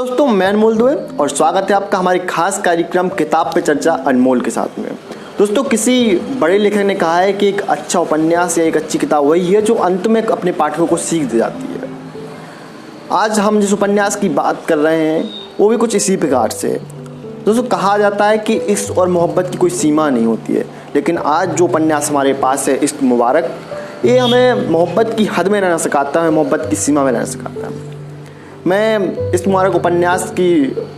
दोस्तों, मैं अनमोल दुबे और स्वागत है आपका हमारे खास कार्यक्रम किताब पे चर्चा अनमोल के साथ में। दोस्तों, किसी बड़े लेखक ने कहा है कि एक अच्छा उपन्यास या एक अच्छी किताब वही है जो अंत में अपने पाठकों को सीख दे जाती है। आज हम जिस उपन्यास की बात कर रहे हैं वो भी कुछ इसी प्रकार से है। दोस्तों, कहा जाता है कि इश्क और मोहब्बत की कोई सीमा नहीं होती है, लेकिन आज जो उपन्यास हमारे पास है इश्क मुबारक, ये हमें मोहब्बत की हद में रहना सिखाता है, मोहब्बत की सीमा में रहना सिखाता है। मैं इस मुबारक उपन्यास की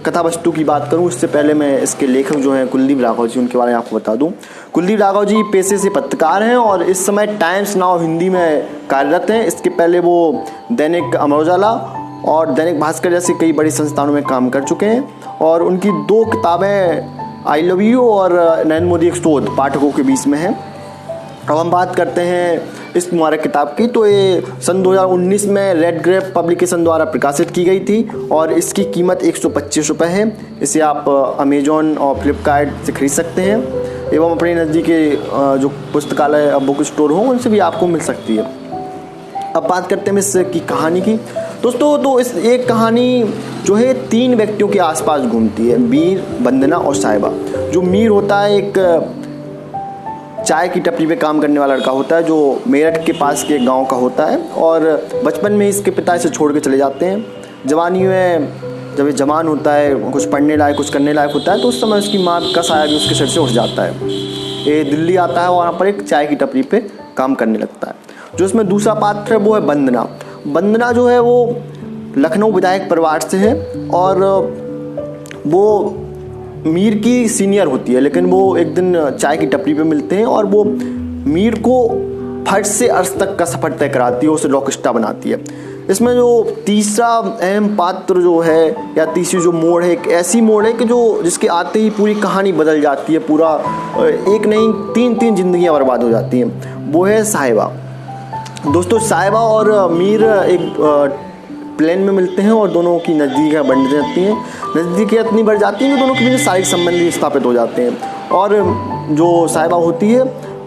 कथा वस्तु की बात करूं उससे पहले मैं इसके लेखक जो हैं कुलदीप राघव जी, उनके बारे में आपको बता दूं। कुलदीप राघव जी पेशे से पत्रकार हैं और इस समय टाइम्स नाउ हिंदी में कार्यरत हैं। इसके पहले वो दैनिक अमर उजाला और दैनिक भास्कर जैसे कई बड़ी संस्थानों में काम कर चुके हैं और उनकी 2 किताबें आई लव यू और नरेंद्र मोदी एक शोध पाठकों के बीच में है। अब हम बात करते हैं इस मुबारक किताब की। तो ये सन 2019 में रेड ग्रेप पब्लिकेशन द्वारा प्रकाशित की गई थी और इसकी कीमत 125 रुपये है। इसे आप अमेजॉन और फ्लिपकार्ट से खरीद सकते हैं एवं अपने नज़दीक के जो पुस्तकालय बुक स्टोर हों उनसे भी आपको मिल सकती है। अब बात करते हैं इसकी कहानी की। दोस्तों, तो इस एक कहानी जो है 3 व्यक्तियों के आसपास घूमती है, मीर, वंदना और साहिबा। जो मीर होता है एक चाय की टपरी पे काम करने वाला लड़का होता है जो मेरठ के पास के गांव का होता है और बचपन में इसके पिता इसे छोड़ के चले जाते हैं। जवानी में जब ये जवान होता है, कुछ पढ़ने लायक कुछ करने लायक होता है, तो उस समय उसकी माँ का साया भी उसके सिर से उठ जाता है। ये दिल्ली आता है और वहाँ पर एक चाय की टपरी पे काम करने लगता है। जो इसमें दूसरा पात्र है वो है वंदना। वंदना जो है वो लखनऊ विधायक परिवार से है और वो मीर की सीनियर होती है, लेकिन वो एक दिन चाय की टपरी पे मिलते हैं और वो मीर को फर्स्ट से अर्श तक का सफ़र तय कराती है, उसे रॉकस्टार बनाती है। इसमें जो तीसरा अहम पात्र जो है या तीसरी जो मोड़ है, एक ऐसी मोड़ है कि जो जिसके आते ही पूरी कहानी बदल जाती है, पूरा एक नहीं 3 जिंदगियां बर्बाद हो जाती हैं। वो है साहिबा। दोस्तों, साहिबा और मीर एक प्लेन में मिलते हैं और दोनों की नज़दीकियाँ बढ़ जाती हैं। नज़दीकियाँ इतनी बढ़ जाती हैं कि दोनों के बीच शारीरिक संबंध स्थापित हो जाते हैं और जो साहिबा होती है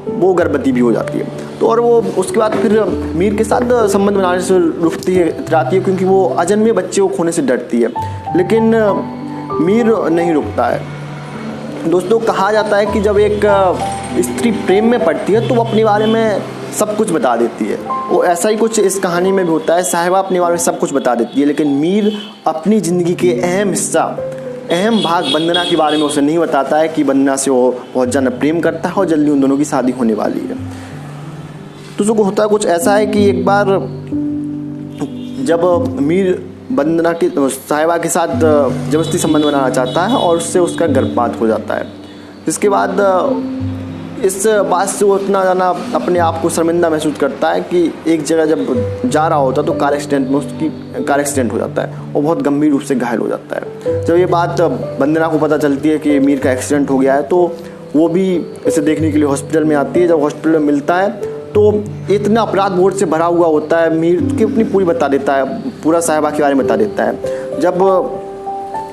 वो गर्भवती भी हो जाती है। तो और वो उसके बाद फिर मीर के साथ संबंध बनाने से रुकती है, इतराती है, क्योंकि वो अजन्मे बच्चे को खोने से डरती है, लेकिन मीर नहीं रुकता है। दोस्तों, कहा जाता है कि जब एक स्त्री प्रेम में पड़ती है तो वो अपने बारे में सब कुछ बता देती है। वो ऐसा ही कुछ इस कहानी में भी होता है। साहिबा अपने बारे में सब कुछ बता देती है, लेकिन मीर अपनी ज़िंदगी के अहम हिस्सा, अहम भाग वंदना के बारे में उसे नहीं बताता है कि वंदना से वो बहुत ज़्यादा प्रेम करता है और जल्दी उन दोनों की शादी होने वाली है। तो जो होता है कुछ ऐसा है कि एक बार जब मीर वंदना की साहिबा के साथ जबरदस्ती संबंध बनाना चाहता है और उससे उसका गर्भपात हो जाता है। जिसके बाद इस बात से वो इतना ज़्यादा अपने आप को शर्मिंदा महसूस करता है कि एक जगह जब जा रहा होता तो कार एक्सीडेंट हो जाता है और बहुत गंभीर रूप से घायल हो जाता है। जब ये बात वंदना को पता चलती है कि मीर का एक्सीडेंट हो गया है तो वो भी इसे देखने के लिए हॉस्पिटल में आती है। जब हॉस्पिटल में मिलता है तो इतना अपराध बोध से भरा हुआ होता है, मीर की अपनी पूरी बता देता है, पूरा साहिबा के बारे में बता देता है। जब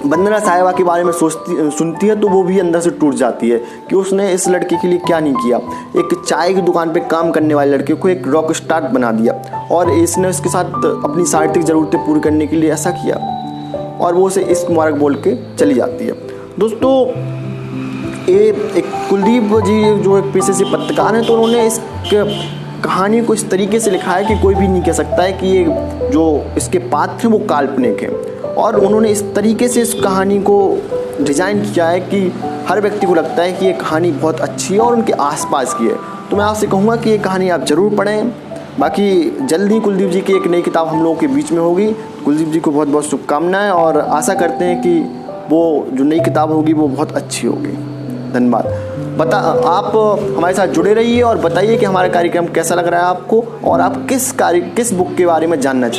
वंदना साहिबा के बारे में सुनती है तो वो भी अंदर से टूट जाती है कि उसने इस लड़के के लिए क्या नहीं किया। एक चाय की दुकान पे काम करने वाले लड़के को एक रॉक स्टार बना दिया और इसने उसके साथ अपनी शारीरिक ज़रूरतें पूरी करने के लिए ऐसा किया और वो उसे इश्क मुबारक बोल के चली जाती है। दोस्तों, ये एक कुलदीप जी जो एक पेशे से पत्रकार हैं, तो उन्होंने इस कहानी को इस तरीके से लिखा है कि कोई भी नहीं कह सकता है कि ये जो इसके पात्र हैं वो काल्पनिक हैं। और उन्होंने इस तरीके से इस कहानी को डिज़ाइन किया है कि हर व्यक्ति को लगता है कि ये कहानी बहुत अच्छी है और उनके आसपास की है। तो मैं आपसे कहूँगा कि ये कहानी आप ज़रूर पढ़ें। बाकी जल्दी कुलदीप जी की एक नई किताब हम लोगों के बीच में होगी। कुलदीप जी को बहुत बहुत शुभकामनाएं और आशा करते हैं कि वो जो नई किताब होगी वो बहुत अच्छी होगी। धन्यवाद। आप हमारे साथ जुड़े रहिए और बताइए कि हमारा कार्यक्रम कैसा लग रहा है आपको और आप किस बुक के बारे में जानना चाहें।